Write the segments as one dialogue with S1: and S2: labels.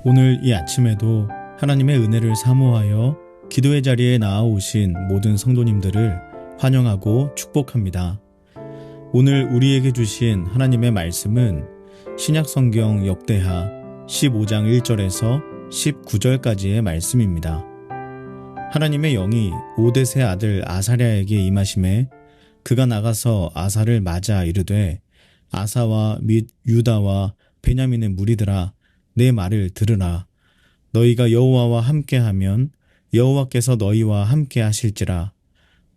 S1: 오늘 이 아침에도 하나님의 은혜를 사모하여 기도의 자리에 나아오신 모든 성도님들을 환영하고 축복합니다. 오늘 우리에게 주신 하나님의 말씀은 신약성경 역대하 15장 1절에서 19절까지의 말씀입니다. 하나님의 영이 오뎃의 아들 아사랴에게 임하심에 그가 나가서 아사를 맞아 이르되 아사와 및 유다와 베냐민의 무리들아 내 말을 들으라. 너희가 여호와와 함께하면 여호와께서 너희와 함께 하실지라.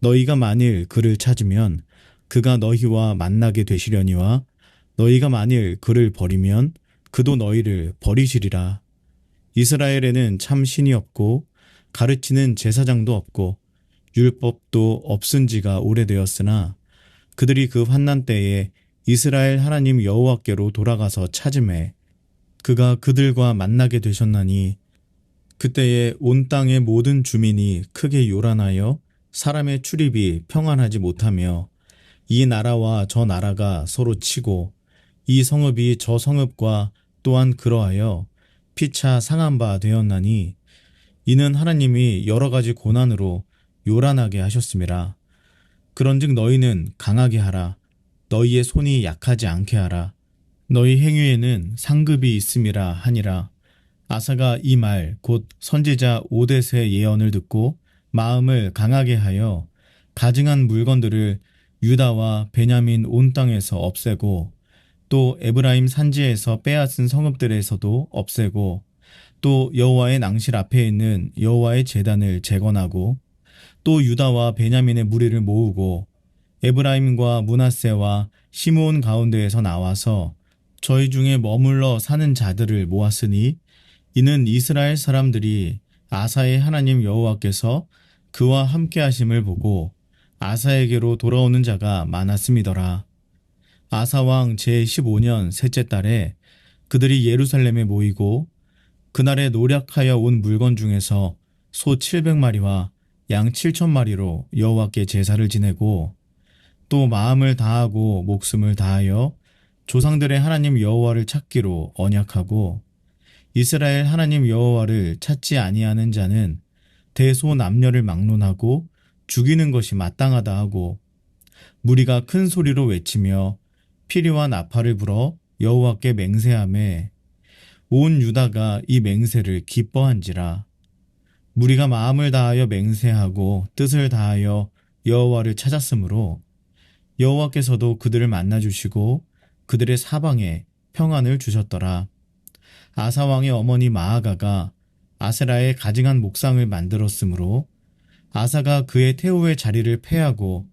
S1: 너희가 만일 그를 찾으면 그가 너희와 만나게 되시려니와 너희가 만일 그를 버리면 그도 너희를 버리시리라. 이스라엘에는 참 신이 없고 가르치는 제사장도 없고 율법도 없은 지가 오래되었으나 그들이 그 환난 때에 이스라엘 하나님 여호와께로 돌아가서 찾음에 그가 그들과 만나게 되셨나니 그때에 온 땅의 모든 주민이 크게 요란하여 사람의 출입이 평안하지 못하며 이 나라와 저 나라가 서로 치고 이 성읍이 저 성읍과 또한 그러하여 피차 상한 바 되었나니 이는 하나님이 여러 가지 고난으로 요란하게 하셨음이라. 그런즉 너희는 강하게 하라. 너희의 손이 약하지 않게 하라. 너희 행위에는 상급이 있음이라 하니라. 아사가 이 말 곧 선지자 오뎃의 예언을 듣고 마음을 강하게 하여 가증한 물건들을 유다와 베냐민 온 땅에서 없애고 또 에브라임 산지에서 빼앗은 성읍들에서도 없애고 또 여호와의 낭실 앞에 있는 여호와의 제단을 재건하고 또 유다와 베냐민의 무리를 모으고 에브라임과 므낫세와 시므온 가운데에서 나와서 저희 중에 머물러 사는 자들을 모았으니 이는 이스라엘 사람들이 아사의 하나님 여호와께서 그와 함께 하심을 보고 아사에게로 돌아오는 자가 많았음이더라. 아사왕 제15년 셋째 달에 그들이 예루살렘에 모이고 그날에 노략하여 온 물건 중에서 소 700마리와 양 7,000마리로 여호와께 제사를 지내고 또 마음을 다하고 목숨을 다하여 조상들의 하나님 여호와를 찾기로 언약하고 이스라엘 하나님 여호와를 찾지 아니하는 자는 대소남녀를 막론하고 죽이는 것이 마땅하다 하고 무리가 큰 소리로 외치며 피리와 나팔을 불어 여호와께 맹세하매 온 유다가 이 맹세를 기뻐한지라. 무리가 마음을 다하여 맹세하고 뜻을 다하여 여호와를 찾았으므로 여호와께서도 그들을 만나주시고 그들의 사방에 평안을 주셨더라. 아사왕의 어머니 마아가가 아세라의 가증한 목상을 만들었으므로 아사가 그의 태우의 자리를 패하고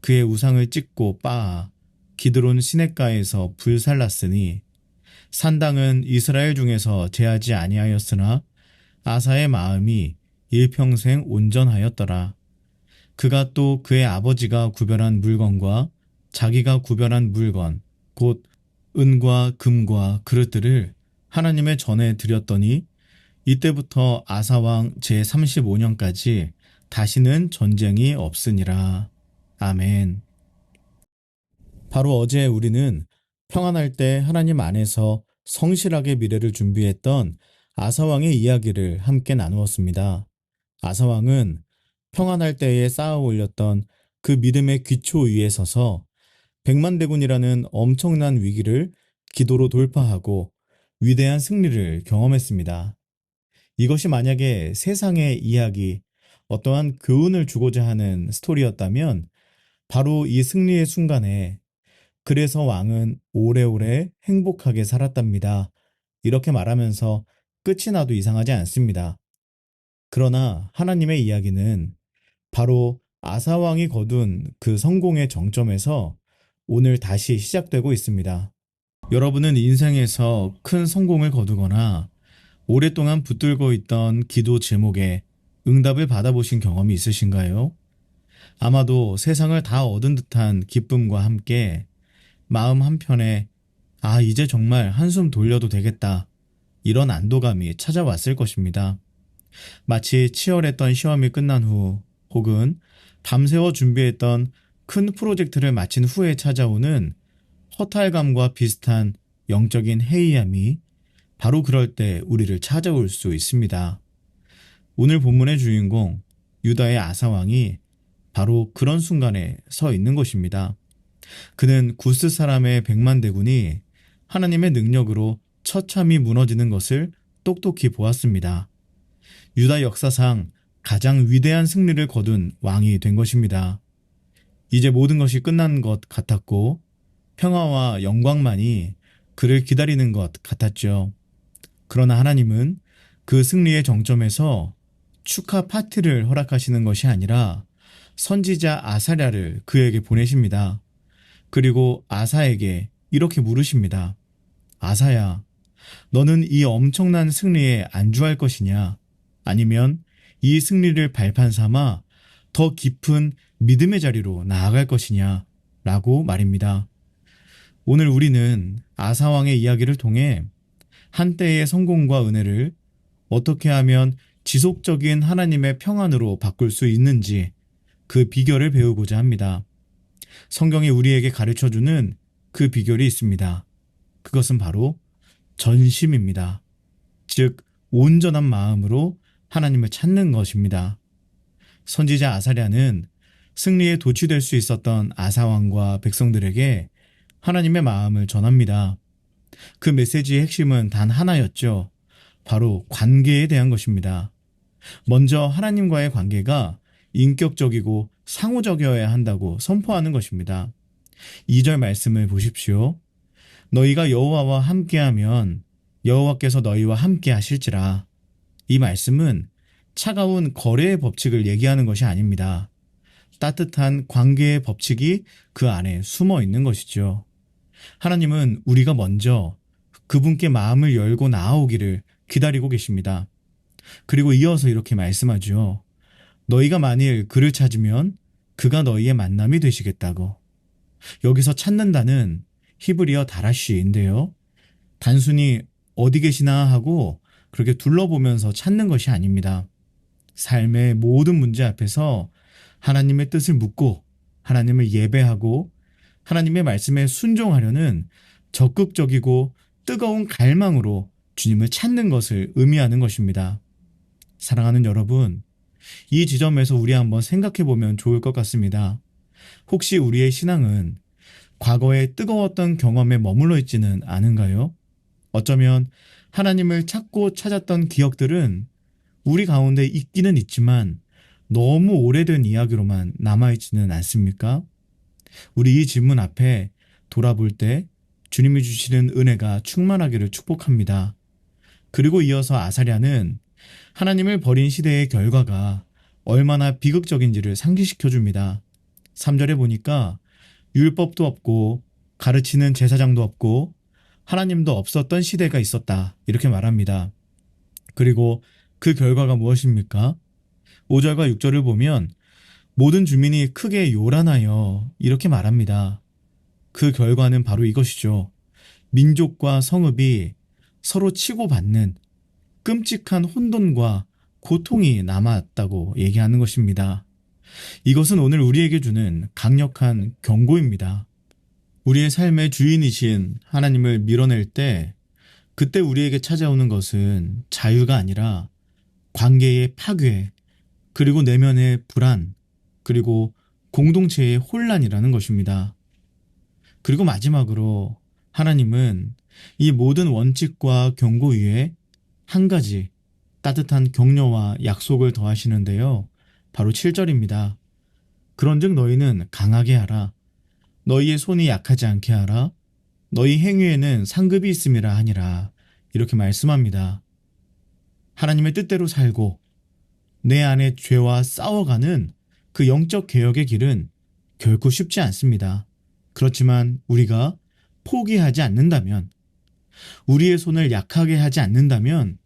S1: 그의 우상을 찢고 빻아 기드론 시냇가에서 불살랐으니 산당은 이스라엘 중에서 제하지 아니하였으나 아사의 마음이 일평생 온전하였더라. 그가 또 그의 아버지가 구별한 물건과 자기가 구별한 물건 곧 은과 금과 그릇들을 하나님의 전에 드렸더니 이때부터 아사왕 제35년까지 다시는 전쟁이 없으니라. 아멘. 바로 어제 우리는 평안할 때 하나님 안에서 성실하게 미래를 준비했던 아사왕의 이야기를 함께 나누었습니다. 아사왕은 평안할 때에 쌓아 올렸던 그 믿음의 기초 위에 서서 백만대군이라는 엄청난 위기를 기도로 돌파하고 위대한 승리를 경험했습니다. 이것이 만약에 세상의 이야기, 어떠한 교훈을 주고자 하는 스토리였다면 바로 이 승리의 순간에 그래서 왕은 오래오래 행복하게 살았답니다. 이렇게 말하면서 끝이 나도 이상하지 않습니다. 그러나 하나님의 이야기는 바로 아사왕이 거둔 그 성공의 정점에서 오늘 다시 시작되고 있습니다. 여러분은 인생에서 큰 성공을 거두거나 오랫동안 붙들고 있던 기도 제목에 응답을 받아보신 경험이 있으신가요? 아마도 세상을 다 얻은 듯한 기쁨과 함께 마음 한편에 이제 정말 한숨 돌려도 되겠다, 이런 안도감이 찾아왔을 것입니다. 마치 치열했던 시험이 끝난 후 혹은 밤새워 준비했던 큰 프로젝트를 마친 후에 찾아오는 허탈감과 비슷한 영적인 해이함이 바로 그럴 때 우리를 찾아올 수 있습니다. 오늘 본문의 주인공 유다의 아사 왕이 바로 그런 순간에 서 있는 것입니다. 그는 구스 사람의 100만 대군이 하나님의 능력으로 처참히 무너지는 것을 똑똑히 보았습니다. 유다 역사상 가장 위대한 승리를 거둔 왕이 된 것입니다. 이제 모든 것이 끝난 것 같았고 평화와 영광만이 그를 기다리는 것 같았죠. 그러나 하나님은 그 승리의 정점에서 축하 파티를 허락하시는 것이 아니라 선지자 아사랴를 그에게 보내십니다. 그리고 아사에게 이렇게 물으십니다. 아사야, 너는 이 엄청난 승리에 안주할 것이냐? 아니면 이 승리를 발판 삼아 더 깊은 믿음의 자리로 나아갈 것이냐? 라고 말입니다. 오늘 우리는 아사왕의 이야기를 통해 한때의 성공과 은혜를 어떻게 하면 지속적인 하나님의 평안으로 바꿀 수 있는지 그 비결을 배우고자 합니다. 성경이 우리에게 가르쳐주는 그 비결이 있습니다. 그것은 바로 전심입니다. 즉, 온전한 마음으로 하나님을 찾는 것입니다. 선지자 아사랴는 승리에 도취될 수 있었던 아사왕과 백성들에게 하나님의 마음을 전합니다. 그 메시지의 핵심은 단 하나였죠. 바로 관계에 대한 것입니다. 먼저 하나님과의 관계가 인격적이고 상호적이어야 한다고 선포하는 것입니다. 2절 말씀을 보십시오. 너희가 여호와와 함께하면 여호와께서 너희와 함께 하실지라. 이 말씀은 차가운 거래의 법칙을 얘기하는 것이 아닙니다. 따뜻한 관계의 법칙이 그 안에 숨어 있는 것이죠. 하나님은 우리가 먼저 그분께 마음을 열고 나아오기를 기다리고 계십니다. 그리고 이어서 이렇게 말씀하죠. 너희가 만일 그를 찾으면 그가 너희의 만남이 되시겠다고. 여기서 찾는다는 히브리어 다라쉬인데요. 단순히 어디 계시나 하고 그렇게 둘러보면서 찾는 것이 아닙니다. 삶의 모든 문제 앞에서 하나님의 뜻을 묻고 하나님을 예배하고 하나님의 말씀에 순종하려는 적극적이고 뜨거운 갈망으로 주님을 찾는 것을 의미하는 것입니다. 사랑하는 여러분, 이 지점에서 우리 한번 생각해 보면 좋을 것 같습니다. 혹시 우리의 신앙은 과거에 뜨거웠던 경험에 머물러 있지는 않은가요? 어쩌면 하나님을 찾고 찾았던 기억들은 우리 가운데 있기는 있지만 너무 오래된 이야기로만 남아있지는 않습니까? 우리 이 질문 앞에 돌아볼 때 주님이 주시는 은혜가 충만하기를 축복합니다. 그리고 이어서 아사랴는 하나님을 버린 시대의 결과가 얼마나 비극적인지를 상기시켜 줍니다. 3절에 보니까 율법도 없고 가르치는 제사장도 없고 하나님도 없었던 시대가 있었다. 이렇게 말합니다. 그리고 그 결과가 무엇입니까? 5절과 6절을 보면 모든 주민이 크게 요란하여 이렇게 말합니다. 그 결과는 바로 이것이죠. 민족과 성읍이 서로 치고받는 끔찍한 혼돈과 고통이 남았다고 얘기하는 것입니다. 이것은 오늘 우리에게 주는 강력한 경고입니다. 우리의 삶의 주인이신 하나님을 밀어낼 때 그때 우리에게 찾아오는 것은 자유가 아니라 관계의 파괴, 그리고 내면의 불안, 그리고 공동체의 혼란이라는 것입니다. 그리고 마지막으로 하나님은 이 모든 원칙과 경고 위에 한 가지 따뜻한 격려와 약속을 더하시는데요. 바로 7절입니다. 그런즉 너희는 강하게 하라. 너희의 손이 약하지 않게 하라. 너희 행위에는 상급이 있음이라 하니라. 이렇게 말씀합니다. 하나님의 뜻대로 살고 내 안에 죄와 싸워가는 그 영적 개혁의 길은 결코 쉽지 않습니다. 그렇지만 우리가 포기하지 않는다면, 우리의 손을 약하게 하지 않는다면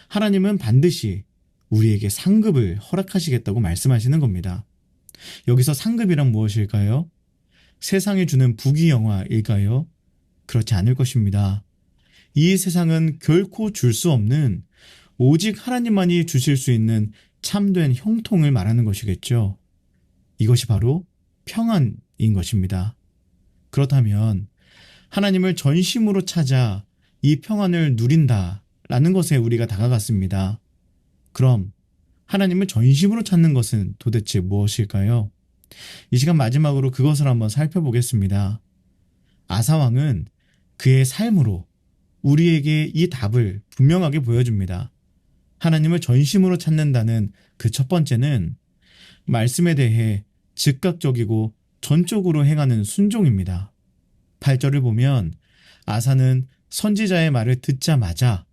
S1: 하나님은 반드시 우리에게 상급을 허락하시겠다고 말씀하시는 겁니다. 여기서 상급이란 무엇일까요? 세상이 주는 부귀영화일까요? 그렇지 않을 것입니다. 이 세상은 결코 줄 수 없는 오직 하나님만이 주실 수 있는 참된 형통을 말하는 것이겠죠. 이것이 바로 평안인 것입니다. 그렇다면 하나님을 전심으로 찾아 이 평안을 누린다라는 것에 우리가 다가갔습니다. 그럼 하나님을 전심으로 찾는 것은 도대체 무엇일까요? 이 시간 마지막으로 그것을 한번 살펴보겠습니다. 아사왕은 그의 삶으로 우리에게 이 답을 분명하게 보여줍니다. 하나님을 전심으로 찾는다는 그 첫 번째는 말씀에 대해 즉각적이고 전적으로 행하는 순종입니다. 8절을 보면 아사는 선지자의 말을 듣자마자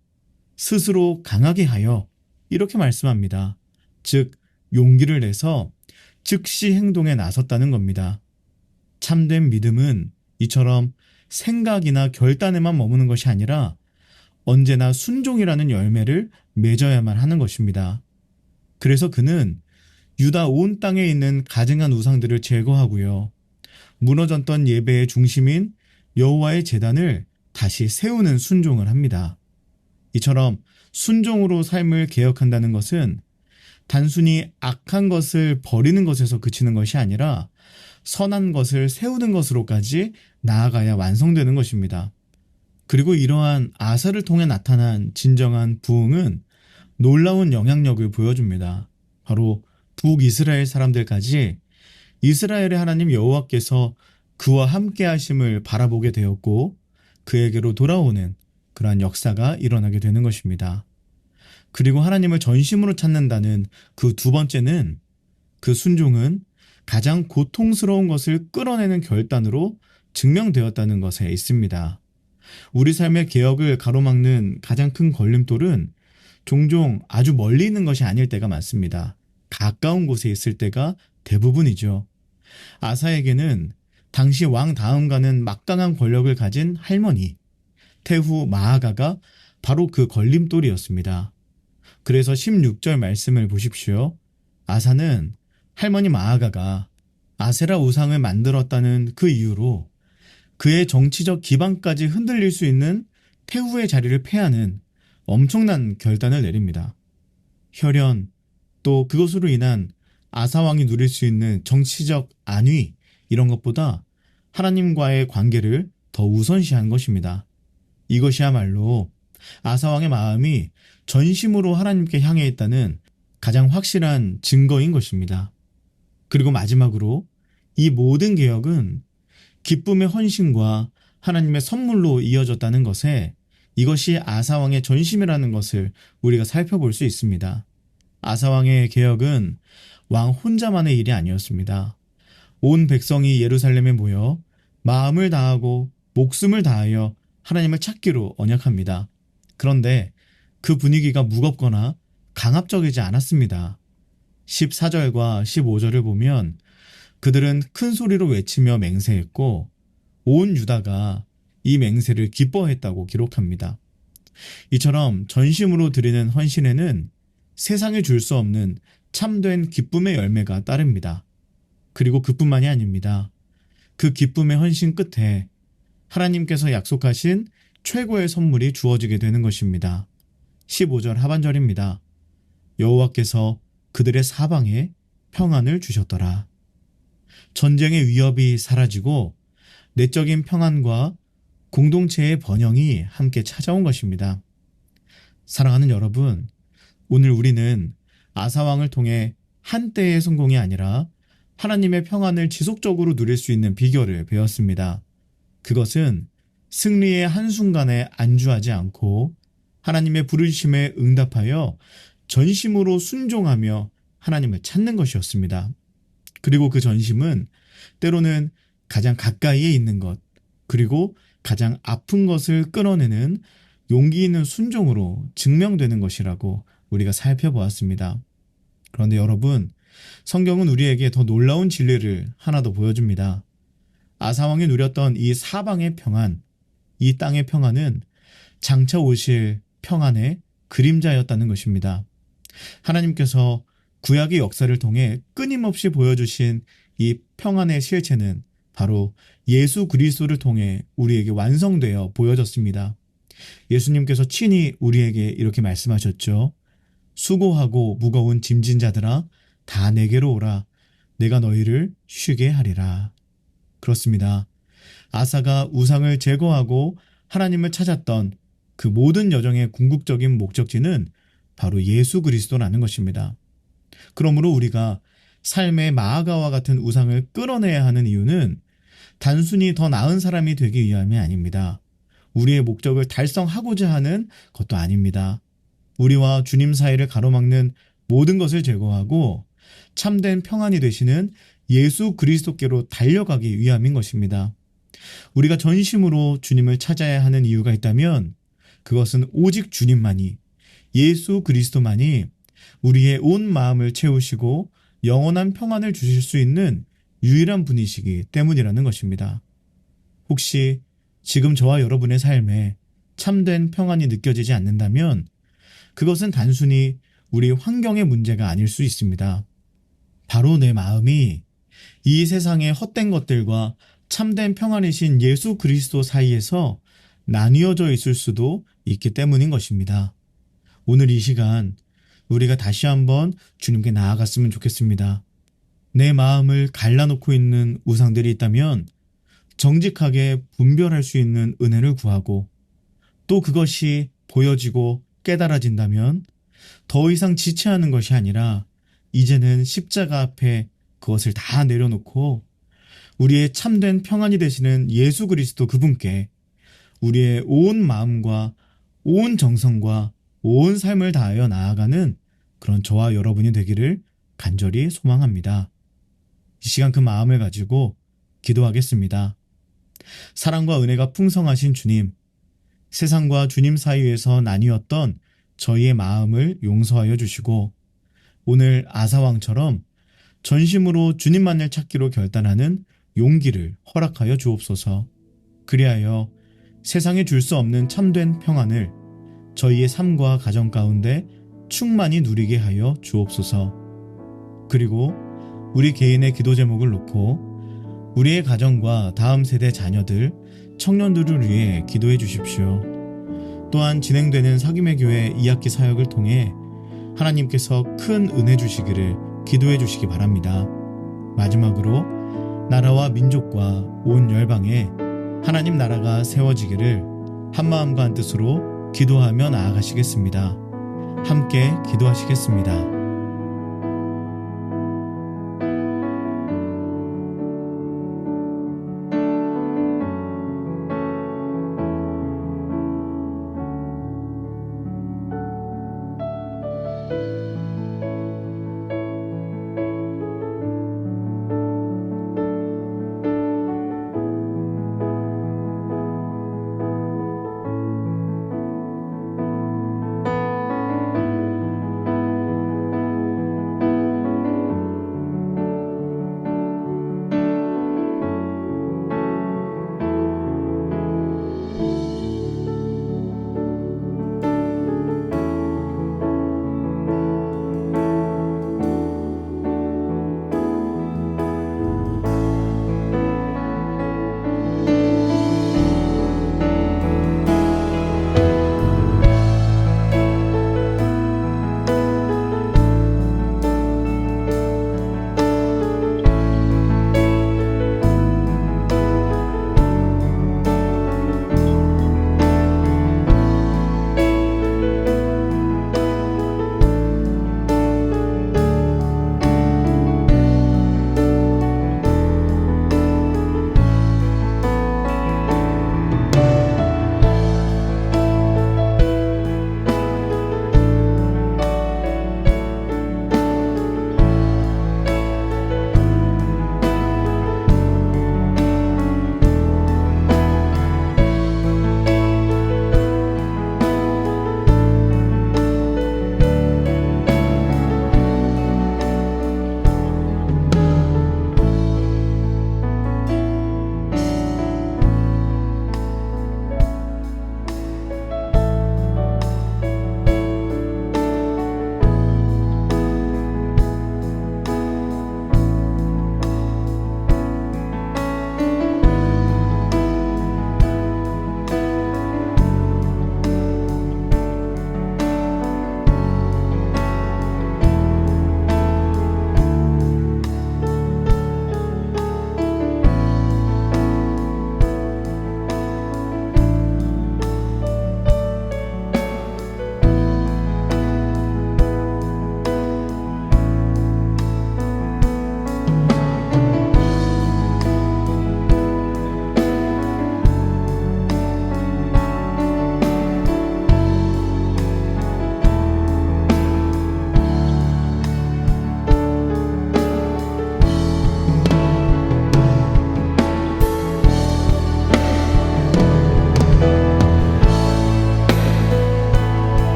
S1: 스스로 강하게 하여 이렇게 말씀합니다. 즉 용기를 내서 즉시 행동에 나섰다는 겁니다. 참된 믿음은 이처럼 생각이나 결단에만 머무는 것이 아니라 언제나 순종이라는 열매를 맺어야만 하는 것입니다. 그래서 그는 유다 온 땅에 있는 가증한 우상들을 제거하고요. 무너졌던 예배의 중심인 여호와의 제단을 다시 세우는 순종을 합니다. 이처럼 순종으로 삶을 개혁한다는 것은 단순히 악한 것을 버리는 것에서 그치는 것이 아니라 선한 것을 세우는 것으로까지 나아가야 완성되는 것입니다. 그리고 이러한 아사를 통해 나타난 진정한 부흥은 놀라운 영향력을 보여줍니다. 바로 북이스라엘 사람들까지 이스라엘의 하나님 여호와께서 그와 함께 하심을 바라보게 되었고 그에게로 돌아오는 그러한 역사가 일어나게 되는 것입니다. 그리고 하나님을 전심으로 찾는다는 그 두 번째는 그 순종은 가장 고통스러운 것을 끌어내는 결단으로 증명되었다는 것에 있습니다. 우리 삶의 개혁을 가로막는 가장 큰 걸림돌은 종종 아주 멀리 있는 것이 아닐 때가 많습니다. 가까운 곳에 있을 때가 대부분이죠. 아사에게는 당시 왕 다음과는 막강한 권력을 가진 할머니 태후 마아가가 바로 그 걸림돌이었습니다. 그래서 16절 말씀을 보십시오. 아사는 할머니 마아가가 아세라 우상을 만들었다는 그 이유로 그의 정치적 기반까지 흔들릴 수 있는 태후의 자리를 패하는 엄청난 결단을 내립니다. 혈연, 또 그것으로 인한 아사왕이 누릴 수 있는 정치적 안위, 이런 것보다 하나님과의 관계를 더 우선시한 것입니다. 이것이야말로 아사왕의 마음이 전심으로 하나님께 향해 있다는 가장 확실한 증거인 것입니다. 그리고 마지막으로 이 모든 개혁은 기쁨의 헌신과 하나님의 선물로 이어졌다는 것에 이것이 아사왕의 전심이라는 것을 우리가 살펴볼 수 있습니다. 아사왕의 개혁은 왕 혼자만의 일이 아니었습니다. 온 백성이 예루살렘에 모여 마음을 다하고 목숨을 다하여 하나님을 찾기로 언약합니다. 그런데 그 분위기가 무겁거나 강압적이지 않았습니다. 14절과 15절을 보면 그들은 큰 소리로 외치며 맹세했고 온 유다가 이 맹세를 기뻐했다고 기록합니다. 이처럼 전심으로 드리는 헌신에는 세상에 줄 수 없는 참된 기쁨의 열매가 따릅니다. 그리고 그뿐만이 아닙니다. 그 기쁨의 헌신 끝에 하나님께서 약속하신 최고의 선물이 주어지게 되는 것입니다. 15절 하반절입니다. 여호와께서 그들의 사방에 평안을 주셨더라. 전쟁의 위협이 사라지고 내적인 평안과 공동체의 번영이 함께 찾아온 것입니다. 사랑하는 여러분, 오늘 우리는 아사왕을 통해 한때의 성공이 아니라 하나님의 평안을 지속적으로 누릴 수 있는 비결을 배웠습니다. 그것은 승리의 한순간에 안주하지 않고 하나님의 부르심에 응답하여 전심으로 순종하며 하나님을 찾는 것이었습니다. 그리고 그 전심은 때로는 가장 가까이에 있는 것, 그리고 가장 아픈 것을 끊어내는 용기 있는 순종으로 증명되는 것이라고 우리가 살펴보았습니다. 그런데 여러분, 성경은 우리에게 더 놀라운 진리를 하나 더 보여줍니다. 아사왕이 누렸던 이 사방의 평안, 이 땅의 평안은 장차 오실 평안의 그림자였다는 것입니다. 하나님께서 구약의 역사를 통해 끊임없이 보여주신 이 평안의 실체는 바로 예수 그리스도를 통해 우리에게 완성되어 보여졌습니다. 예수님께서 친히 우리에게 이렇게 말씀하셨죠. 수고하고 무거운 짐진 자들아 다 내게로 오라. 내가 너희를 쉬게 하리라. 그렇습니다. 아사가 우상을 제거하고 하나님을 찾았던 그 모든 여정의 궁극적인 목적지는 바로 예수 그리스도라는 것입니다. 그러므로 우리가 삶의 마아가와 같은 우상을 끌어내야 하는 이유는 단순히 더 나은 사람이 되기 위함이 아닙니다. 우리의 목적을 달성하고자 하는 것도 아닙니다. 우리와 주님 사이를 가로막는 모든 것을 제거하고 참된 평안이 되시는 예수 그리스도께로 달려가기 위함인 것입니다. 우리가 전심으로 주님을 찾아야 하는 이유가 있다면 그것은 오직 주님만이, 예수 그리스도만이 우리의 온 마음을 채우시고 영원한 평안을 주실 수 있는 유일한 분이시기 때문이라는 것입니다. 혹시 지금 저와 여러분의 삶에 참된 평안이 느껴지지 않는다면 그것은 단순히 우리 환경의 문제가 아닐 수 있습니다. 바로 내 마음이 이 세상의 헛된 것들과 참된 평안이신 예수 그리스도 사이에서 나뉘어져 있을 수도 있기 때문인 것입니다. 오늘 이 시간 우리가 다시 한번 주님께 나아갔으면 좋겠습니다. 내 마음을 갈라놓고 있는 우상들이 있다면 정직하게 분별할 수 있는 은혜를 구하고, 또 그것이 보여지고 깨달아진다면 더 이상 지체하는 것이 아니라 이제는 십자가 앞에 그것을 다 내려놓고 우리의 참된 평안이 되시는 예수 그리스도 그분께 우리의 온 마음과 온 정성과 온 삶을 다하여 나아가는 그런 저와 여러분이 되기를 간절히 소망합니다. 이 시간 그 마음을 가지고 기도하겠습니다. 사랑과 은혜가 풍성하신 주님, 세상과 주님 사이에서 나뉘었던 저희의 마음을 용서하여 주시고 오늘 아사왕처럼 전심으로 주님만을 찾기로 결단하는 용기를 허락하여 주옵소서. 그리하여 세상에 줄 수 없는 참된 평안을 저희의 삶과 가정 가운데 충만히 누리게 하여 주옵소서. 그리고 우리 개인의 기도 제목을 놓고 우리의 가정과 다음 세대 자녀들, 청년들을 위해 기도해 주십시오. 또한 진행되는 사귐의 교회 2학기 사역을 통해 하나님께서 큰 은혜 주시기를 기도해 주시기 바랍니다. 마지막으로 나라와 민족과 온 열방에 하나님 나라가 세워지기를 한마음과 한뜻으로 기도하며 나아가시겠습니다. 함께 기도하시겠습니다.